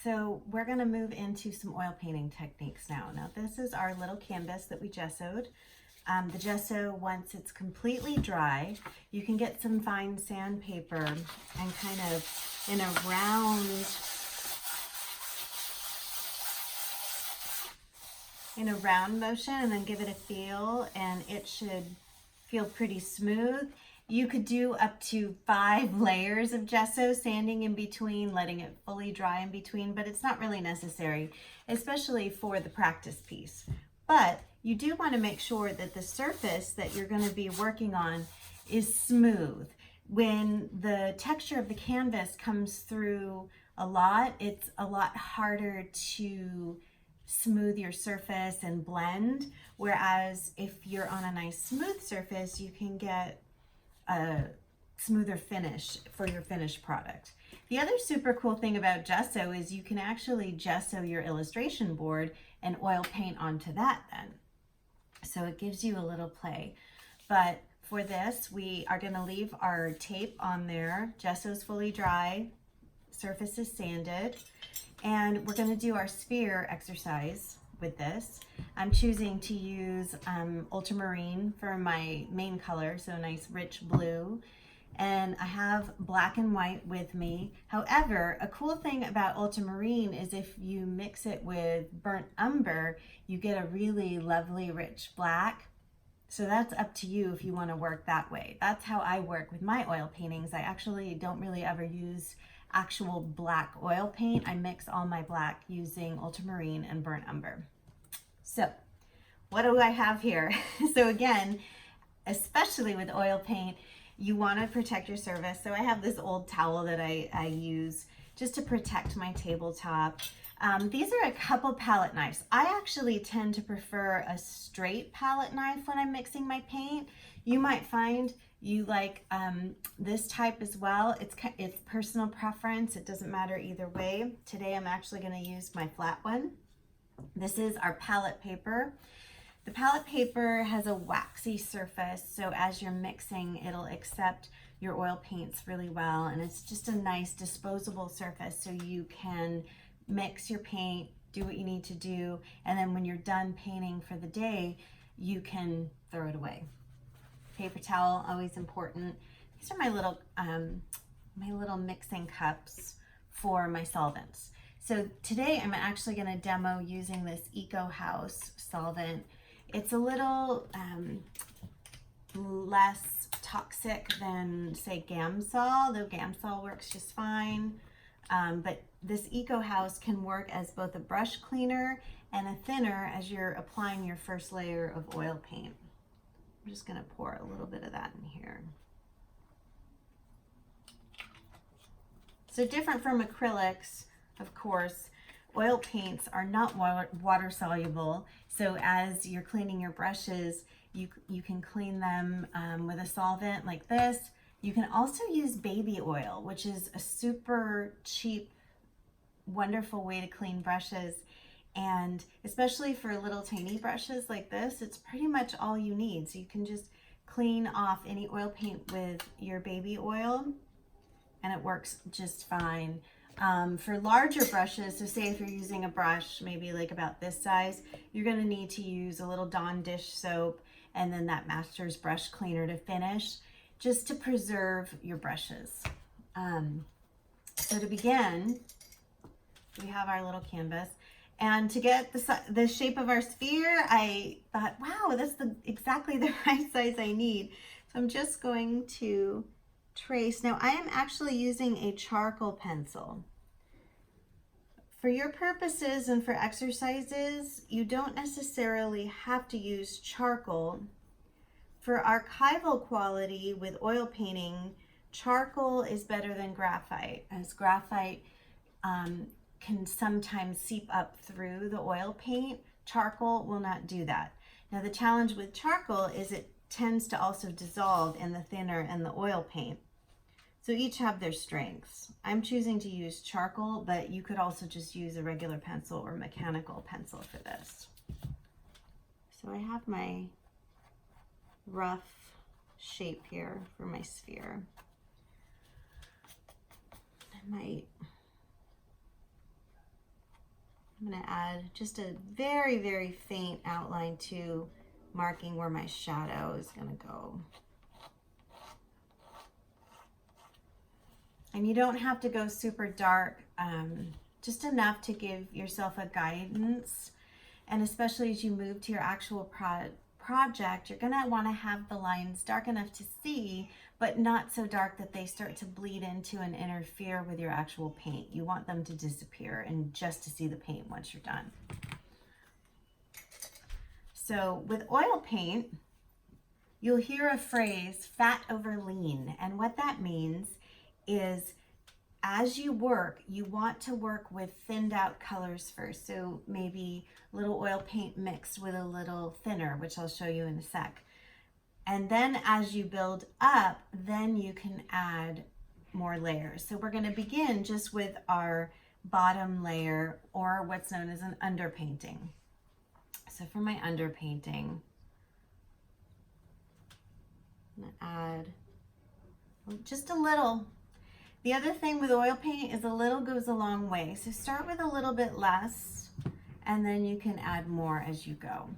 So we're going to move into some oil painting techniques now. Now this is our little canvas that we gessoed. The gesso, once it's completely dry, you can get some fine sandpaper and kind of in a round motion, and then give it a feel, and it should feel pretty smooth. You could do up to 5 layers of gesso, sanding in between, letting it fully dry in between, but it's not really necessary, especially for the practice piece. But you do want to make sure that the surface that you're going to be working on is smooth. When the texture of the canvas comes through a lot, it's a lot harder to smooth your surface and blend, whereas if you're on a nice smooth surface, you can get a smoother finish for your finished product. The other super cool thing about gesso is you can actually gesso your illustration board and oil paint onto that then. So it gives you a little play. But for this, we are going to leave our tape on there. Gesso's fully dry, surface is sanded, and we're going to do our sphere exercise with this. I'm choosing to use ultramarine for my main color, so a nice rich blue. And I have black and white with me. However, a cool thing about ultramarine is if you mix it with burnt umber, you get a really lovely rich black. So that's up to you if you want to work that way. That's how I work with my oil paintings. I actually don't really ever use actual black oil paint. I mix all my black using ultramarine and burnt umber. So what do I have here? So again, especially with oil paint, you want to protect your surface. So I have this old towel that I use just to protect my tabletop. These are a couple palette knives. I actually tend to prefer a straight palette knife when I'm mixing my paint. You might find you like this type as well. It's personal preference. It doesn't matter either way. Today I'm actually going to use my flat one. This is our palette paper. The palette paper has a waxy surface, so as you're mixing, it'll accept your oil paints really well, and it's just a nice disposable surface, so you can mix your paint, do what you need to do, and then when you're done painting for the day, you can throw it away. Paper towel, always important. These are my little mixing cups for my solvents. So today I'm actually going to demo using this Eco House solvent. It's a little less toxic than, say, Gamsol, though Gamsol works just fine. But this Eco House can work as both a brush cleaner and a thinner as you're applying your first layer of oil paint. I'm just going to pour a little bit of that in here. So different from acrylics, of course, oil paints are not water soluble, so as you're cleaning your brushes, you can clean them with a solvent like this. You can also use baby oil, which is a super cheap, wonderful way to clean brushes, and especially for little tiny brushes like this, it's pretty much all you need. So you can just clean off any oil paint with your baby oil, and it works just fine. For larger brushes, so say if you're using a brush maybe like about this size, you're going to need to use a little Dawn dish soap and then that Masters brush cleaner to finish, just to preserve your brushes. So to begin, we have our little canvas, and to get the shape of our sphere, I thought, wow, that's exactly the right size I need. So I'm just going to trace. Now I am actually using a charcoal pencil. For your purposes and for exercises, you don't necessarily have to use charcoal. For archival quality with oil painting, charcoal is better than graphite, as graphite can sometimes seep up through the oil paint. Charcoal will not do that. Now the challenge with charcoal is it tends to also dissolve in the thinner and the oil paint. So each have their strengths. I'm choosing to use charcoal, but you could also just use a regular pencil or mechanical pencil for this. So I have my rough shape here for my sphere. I might I'm going to add just a very, very faint outline to marking where my shadow is going to go. And you don't have to go super dark, just enough to give yourself a guidance. And especially as you move to your actual project, you're going to want to have the lines dark enough to see, but not so dark that they start to bleed into and interfere with your actual paint. You want them to disappear and just to see the paint once you're done. So with oil paint, you'll hear a phrase, fat over lean. And what that means is as you work, you want to work with thinned out colors first. So maybe a little oil paint mixed with a little thinner, which I'll show you in a sec. And then as you build up, then you can add more layers. So we're going to begin just with our bottom layer, or what's known as an underpainting. So for my underpainting, I'm going to add just a little. The other thing with oil paint is a little goes a long way. So start with a little bit less, and then you can add more as you go.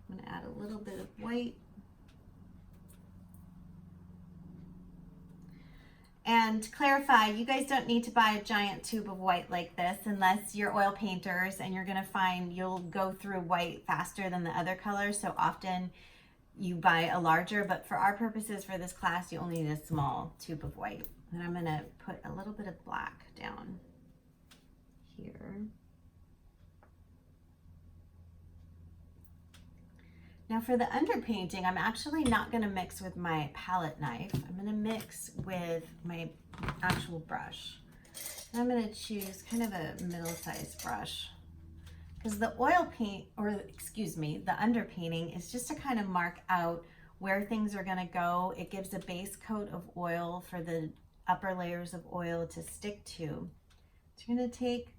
I'm going to add a little bit of white. And to clarify, you guys don't need to buy a giant tube of white like this unless you're oil painters, and you're going to find you'll go through white faster than the other colors. So often you buy a larger, but for our purposes for this class, you only need a small tube of white. And I'm going to put a little bit of black down here. Now for the underpainting, I'm actually not going to mix with my palette knife. I'm going to mix with my actual brush. And I'm going to choose kind of a middle-sized brush, because the oil paint, or excuse me, the underpainting is just to kind of mark out where things are going to go. It gives a base coat of oil for the upper layers of oil to stick to. So you're going to take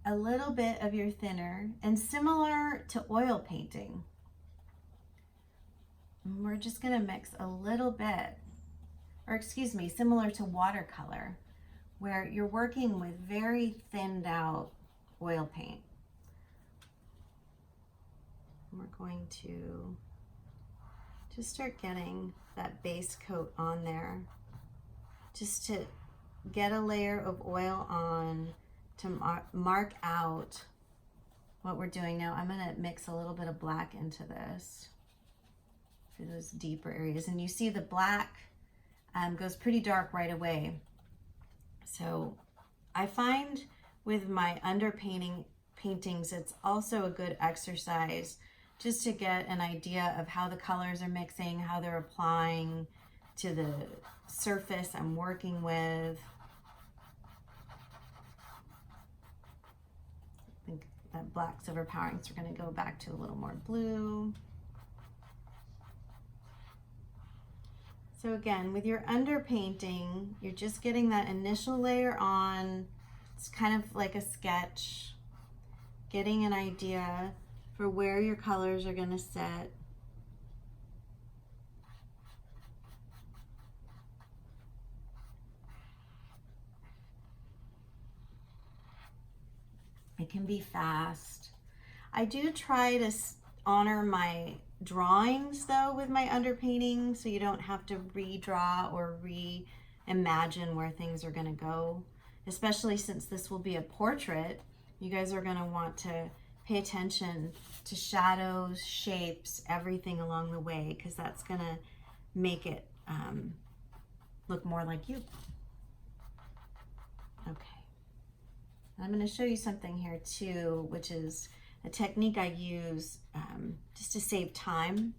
a little bit of your thinner, and similar to oil painting, we're just going to mix a little bit, or excuse me, similar to watercolor, where you're working with very thinned out oil paint. And we're going to just start getting that base coat on there, just to get a layer of oil on to mark out what we're doing. Now I'm going to mix a little bit of black into this for those deeper areas, and you see the black goes pretty dark right away. So I find with my paintings, it's also a good exercise just to get an idea of how the colors are mixing, how they're applying to the surface I'm working with. I think that black's overpowering, so we're going to go back to a little more blue. So again, with your underpainting, you're just getting that initial layer on. It's kind of like a sketch, getting an idea for where your colors are going to set. It can be fast. I do try to honor my drawings though with my underpainting, so you don't have to redraw or reimagine where things are going to go, especially since this will be a portrait. You guys are going to want to pay attention to shadows, shapes, everything along the way, because that's going to make it look more like you. Okay. I'm going to show you something here too, which is a technique I use just to save time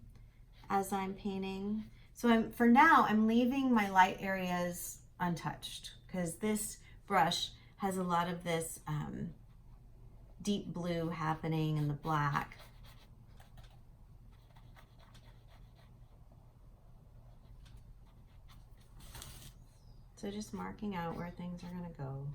as I'm painting. So for now, I'm leaving my light areas untouched, because this brush has a lot of this deep blue happening in the black. So just marking out where things are going to go.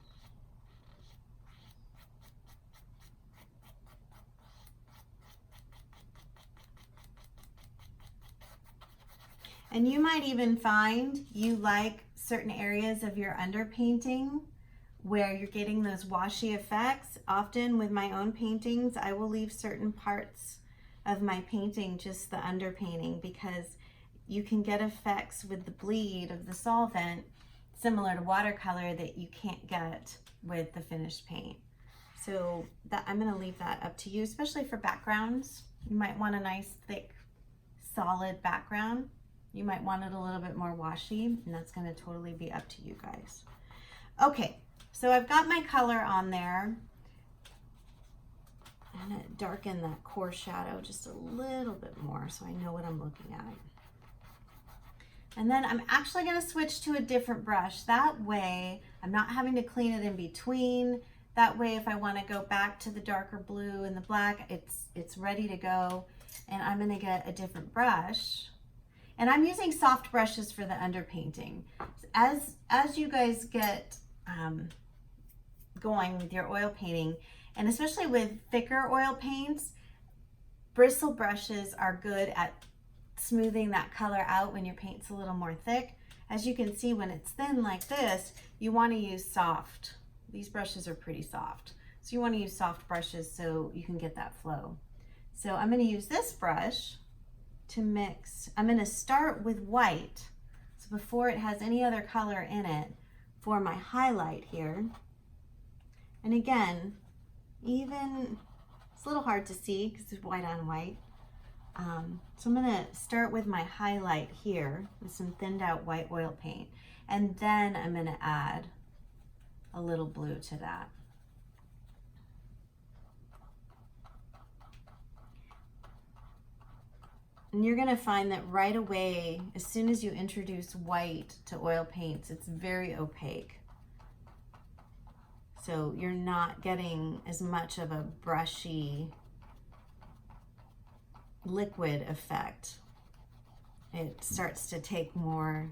And you might even find you like certain areas of your underpainting where you're getting those washy effects. Often with my own paintings, I will leave certain parts of my painting just the underpainting, because you can get effects with the bleed of the solvent similar to watercolor that you can't get with the finished paint. So that, I'm gonna leave that up to you, especially for backgrounds. You might want a nice thick solid background. You might want it a little bit more washy, and that's gonna totally be up to you guys. Okay, so I've got my color on there. I'm gonna darken that core shadow just a little bit more so I know what I'm looking at. And then I'm actually gonna switch to a different brush. That way I'm not having to clean it in between. That way if I wanna go back to the darker blue and the black, it's ready to go. And I'm gonna get a different brush. And I'm using soft brushes for the underpainting. As you guys get going with your oil painting, and especially with thicker oil paints, bristle brushes are good at smoothing that color out when your paint's a little more thick. As you can see, when it's thin like this, you want to use soft. These brushes are pretty soft. So you want to use soft brushes so you can get that flow. So I'm going to use this brush to mix. I'm going to start with white, so before it has any other color in it, for my highlight here. And again, even, it's a little hard to see because it's white on white. So I'm gonna start with my highlight here with some thinned out white oil paint, and then I'm gonna add a little blue to that. And you're gonna find that right away, as soon as you introduce white to oil paints, it's very opaque. So you're not getting as much of a brushy liquid effect. It starts to take more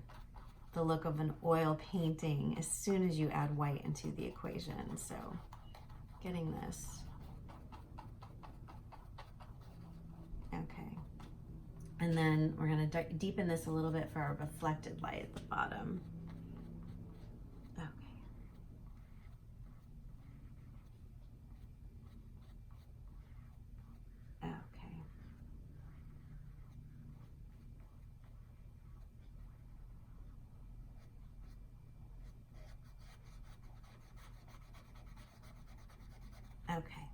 the look of an oil painting as soon as you add white into the equation. So getting this. Okay. And then we're going to deepen this a little bit for our reflected light at the bottom. Okay. Okay. Okay.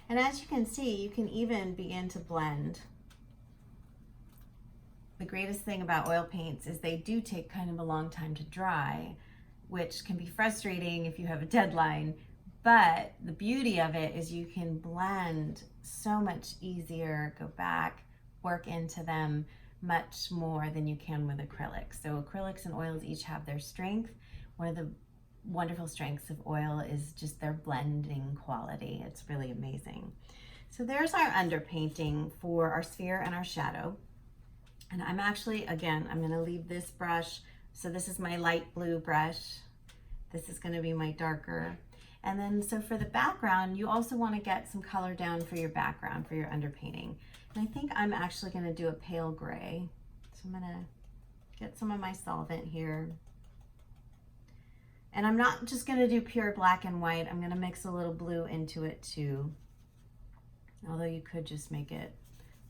And as you can see, you can even begin to blend. The greatest thing about oil paints is they do take kind of a long time to dry, which can be frustrating if you have a deadline. But the beauty of it is you can blend so much easier, go back, work into them much more than you can with acrylics. So acrylics and oils each have their strength. One of the wonderful strengths of oil is just their blending quality. It's really amazing. So there's our underpainting for our sphere and our shadow. And I'm actually, again, I'm gonna leave this brush. So this is my light blue brush. This is gonna be my darker. And then, so for the background, you also wanna get some color down for your background, for your underpainting. And I think I'm actually gonna do a pale gray. So I'm gonna get some of my solvent here. And I'm not just gonna do pure black and white. I'm gonna mix a little blue into it too. Although you could just make it.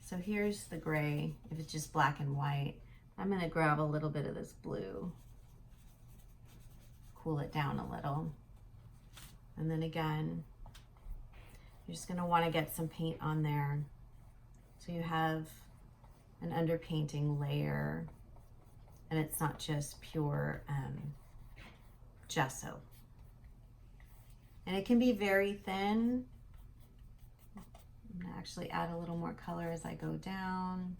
So here's the gray, if it's just black and white. I'm gonna grab a little bit of this blue, cool it down a little. And then again, you're just gonna wanna get some paint on there. So you have an underpainting layer, and it's not just pure gesso. And it can be very thin. I'm gonna actually add a little more color as I go down.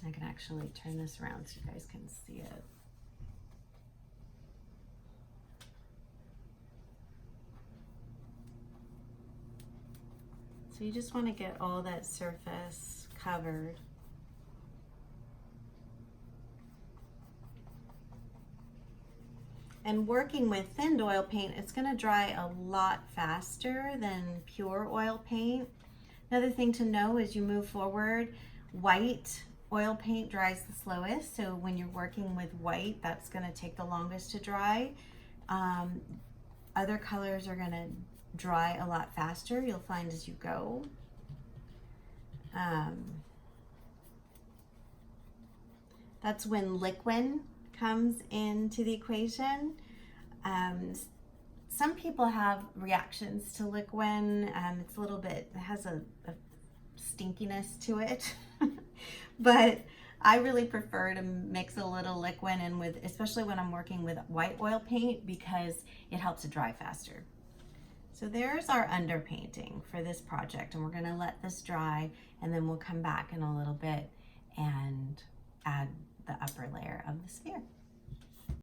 I can actually turn this around so you guys can see it. So you just want to get all that surface covered. And working with thinned oil paint, it's going to dry a lot faster than pure oil paint. Another thing to know as you move forward, white oil paint dries the slowest. So when you're working with white, that's going to take the longest to dry. Other colors are going to dry a lot faster, you'll find as you go. That's when Liquin comes into the equation. Some people have reactions to Liquin. It's a little bit, it has a stinkiness to it, but I really prefer to mix a little Liquin in with, especially when I'm working with white oil paint, because it helps it dry faster. So there's our underpainting for this project, and we're going to let this dry, and then we'll come back in a little bit and add the upper layer of the sphere.